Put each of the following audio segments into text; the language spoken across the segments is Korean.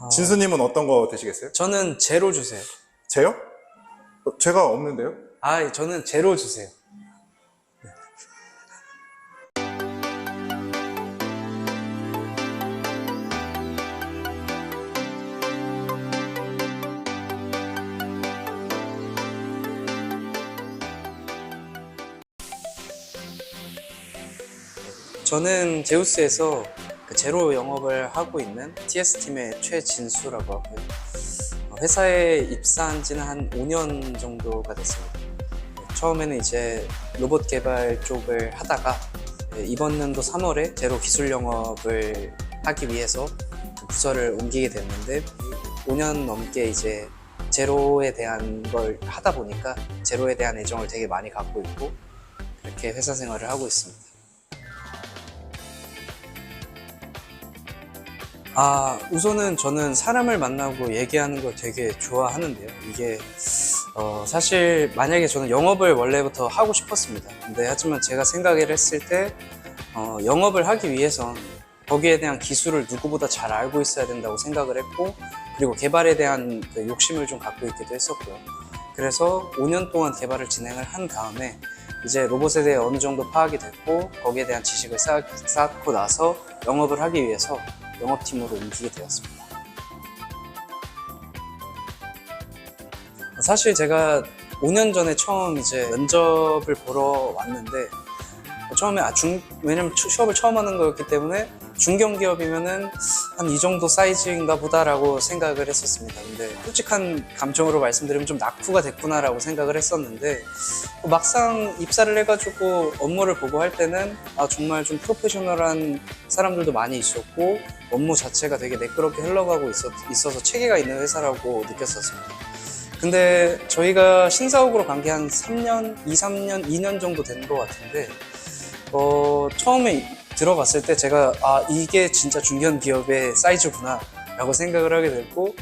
진수님은 어떤 거 드시겠어요? 저는 제로 주세요. 제요? 제가 없는데요? 저는 제로 주세요. 저는 제우스에서 그 제로 영업을 하고 있는 TS팀의 최진수라고 하고요. 회사에 입사한 지는 한 5년 정도가 됐습니다. 처음에는 이제 로봇 개발 쪽을 하다가 이번 연도 3월에 제로 기술 영업을 하기 위해서 부서를 옮기게 됐는데 5년 넘게 이제 제로에 대한 걸 하다 보니까 제로에 대한 애정을 되게 많이 갖고 있고 그렇게 회사 생활을 하고 있습니다. 우선은 저는 사람을 만나고 얘기하는 걸 되게 좋아하는데요. 이게 사실 만약에 저는 영업을 원래부터 하고 싶었습니다. 근데 하지만 제가 생각을 했을 때 영업을 하기 위해선 거기에 대한 기술을 누구보다 잘 알고 있어야 된다고 생각을 했고 그리고 개발에 대한 그 욕심을 좀 갖고 있기도 했었고요. 그래서 5년 동안 개발을 진행을 한 다음에 이제 로봇에 대해 어느 정도 파악이 됐고 거기에 대한 지식을 쌓고 나서 영업을 하기 위해서 영업팀으로 옮기게 되었습니다. 사실 제가 5년 전에 처음 이제 면접을 보러 왔는데 처음에 왜냐면 취업을 처음 하는 거였기 때문에 중견기업이면은 한 이 정도 사이즈인가 보다라고 생각을 했었습니다. 근데 솔직한 감정으로 말씀드리면 좀 낙후가 됐구나라고 생각을 했었는데 막상 입사를 해가지고 업무를 보고 할 때는 정말 좀 프로페셔널한 사람들도 많이 있었고 업무 자체가 되게 매끄럽게 흘러가고 있어서 체계가 있는 회사라고 느꼈었습니다. 근데 저희가 신사옥으로 간 게 한 2년 정도 된 것 같은데 처음에 들어갔을 때 제가 이게 진짜 중견 기업의 사이즈구나 라고 생각을 하게 됐고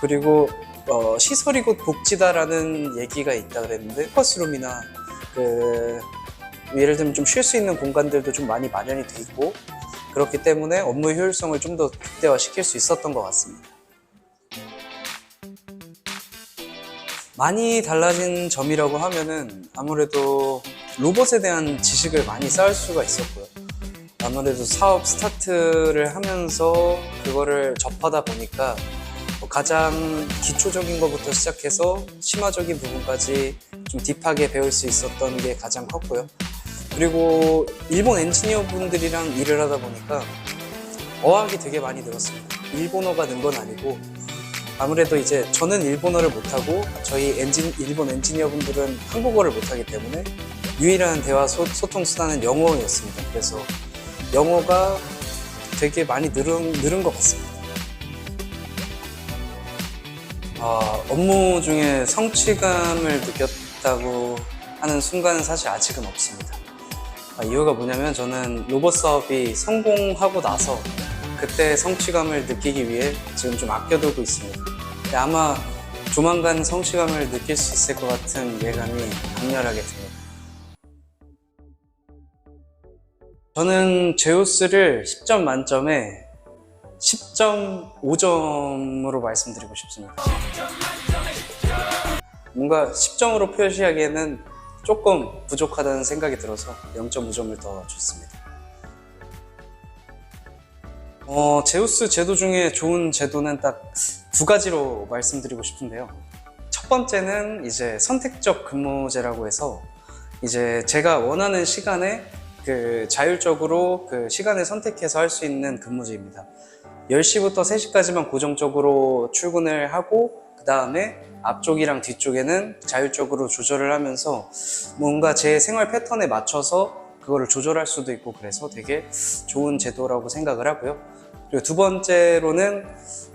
그리고 시설이 곧 복지다라는 얘기가 있다 그랬는데 포커스룸이나 예를 들면 좀 쉴 수 있는 공간들도 좀 많이 마련이 돼 있고 그렇기 때문에 업무 효율성을 좀 더 극대화시킬 수 있었던 것 같습니다. 많이 달라진 점이라고 하면은 아무래도 로봇에 대한 지식을 많이 쌓을 수가 있었고요. 아무래도 사업 스타트를 하면서 그거를 접하다 보니까 가장 기초적인 것부터 시작해서 심화적인 부분까지 좀 딥하게 배울 수 있었던 게 가장 컸고요. 그리고 일본 엔지니어 분들이랑 일을 하다 보니까 어학이 되게 많이 늘었습니다. 일본어가 는 건 아니고 아무래도 이제 저는 일본어를 못하고 저희 일본 엔지니어 분들은 한국어를 못하기 때문에 유일한 대화 소통 수단은 영어였습니다. 그래서 영어가 되게 많이 늘은 것 같습니다. 업무 중에 성취감을 느꼈다고 하는 순간은 사실 아직은 없습니다. 이유가 뭐냐면 저는 로봇 사업이 성공하고 나서 그때 성취감을 느끼기 위해 지금 좀 아껴두고 있습니다. 근데 아마 조만간 성취감을 느낄 수 있을 것 같은 예감이 강렬하게 듭니다. 저는 제우스를 10점 만점에 10.5점으로 말씀드리고 싶습니다. 뭔가 10점으로 표시하기에는 조금 부족하다는 생각이 들어서 0.5점을 더 줬습니다. 제우스 제도 중에 좋은 제도는 딱 두 가지로 말씀드리고 싶은데요. 첫 번째는 이제 선택적 근무제라고 해서 이제 제가 원하는 시간에 자율적으로 시간을 선택해서 할 수 있는 근무제입니다. 10시부터 3시까지만 고정적으로 출근을 하고 그 다음에 앞쪽이랑 뒤쪽에는 자율적으로 조절을 하면서 뭔가 제 생활 패턴에 맞춰서 그거를 조절할 수도 있고 그래서 되게 좋은 제도라고 생각을 하고요. 그리고 두 번째로는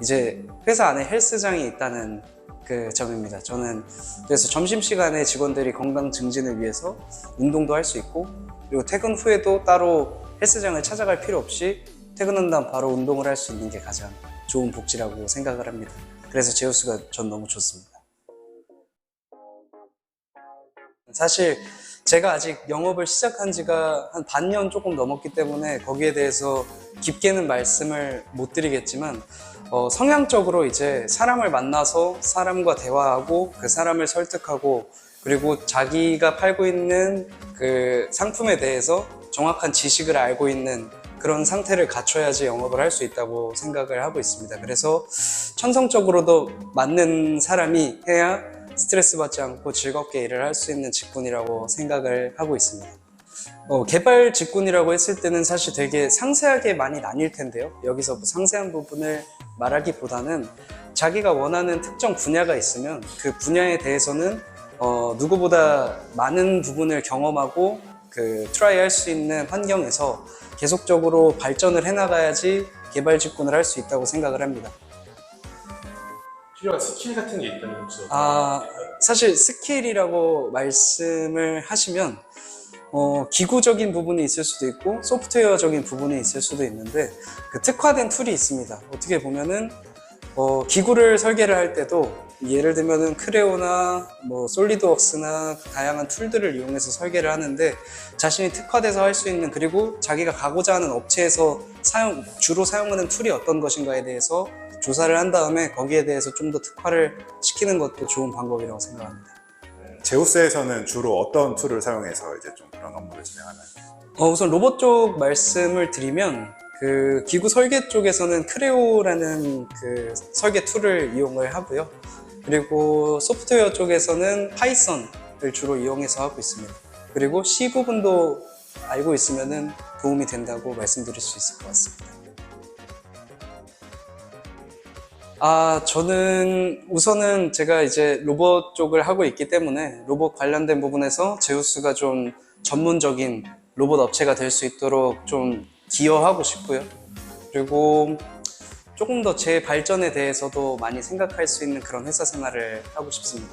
이제 회사 안에 헬스장이 있다는 그 점입니다. 저는 그래서 점심시간에 직원들이 건강 증진을 위해서 운동도 할 수 있고 그리고 퇴근 후에도 따로 헬스장을 찾아갈 필요 없이 퇴근한 다음 바로 운동을 할 수 있는 게 가장 좋은 복지라고 생각을 합니다. 그래서 제우스가 전 너무 좋습니다. 사실 제가 아직 영업을 시작한 지가 한 반년 조금 넘었기 때문에 거기에 대해서 깊게는 말씀을 못 드리겠지만 성향적으로 이제 사람을 만나서 사람과 대화하고 그 사람을 설득하고 그리고 자기가 팔고 있는 그 상품에 대해서 정확한 지식을 알고 있는 그런 상태를 갖춰야지 영업을 할 수 있다고 생각을 하고 있습니다. 그래서 천성적으로도 맞는 사람이 해야 스트레스 받지 않고 즐겁게 일을 할 수 있는 직군이라고 생각을 하고 있습니다. 개발 직군이라고 했을 때는 사실 되게 상세하게 많이 나뉠 텐데요. 여기서 뭐 상세한 부분을 말하기보다는 자기가 원하는 특정 분야가 있으면 그 분야에 대해서는 누구보다 많은 부분을 경험하고 트라이 할 수 있는 환경에서 계속적으로 발전을 해나가야지 개발 직군을 할 수 있다고 생각을 합니다. 필요한 스킬 같은 게 있다면 혹시 사실 스킬이라고 말씀을 하시면 기구적인 부분이 있을 수도 있고 소프트웨어적인 부분이 있을 수도 있는데 그 특화된 툴이 있습니다. 어떻게 보면은 기구를 설계를 할 때도 예를 들면은 크레오나 뭐 솔리드웍스나 다양한 툴들을 이용해서 설계를 하는데 자신이 특화돼서 할 수 있는 그리고 자기가 가고자 하는 업체에서 주로 사용하는 툴이 어떤 것인가에 대해서 조사를 한 다음에 거기에 대해서 좀 더 특화를 시키는 것도 좋은 방법이라고 생각합니다. 제우스에서는 주로 어떤 툴을 사용해서 이제 좀 그런 업무를 진행하나요? 우선 로봇 쪽 말씀을 드리면 그 기구 설계 쪽에서는 크레오라는 그 설계 툴을 이용을 하고요. 그리고 소프트웨어 쪽에서는 파이썬을 주로 이용해서 하고 있습니다. 그리고 C 부분도 알고 있으면 도움이 된다고 말씀드릴 수 있을 것 같습니다. 저는 우선은 제가 이제 로봇 쪽을 하고 있기 때문에 로봇 관련된 부분에서 제우스가 좀 전문적인 로봇 업체가 될 수 있도록 좀 기여하고 싶고요. 그리고 조금 더 제 발전에 대해서도 많이 생각할 수 있는 그런 회사 생활을 하고 싶습니다.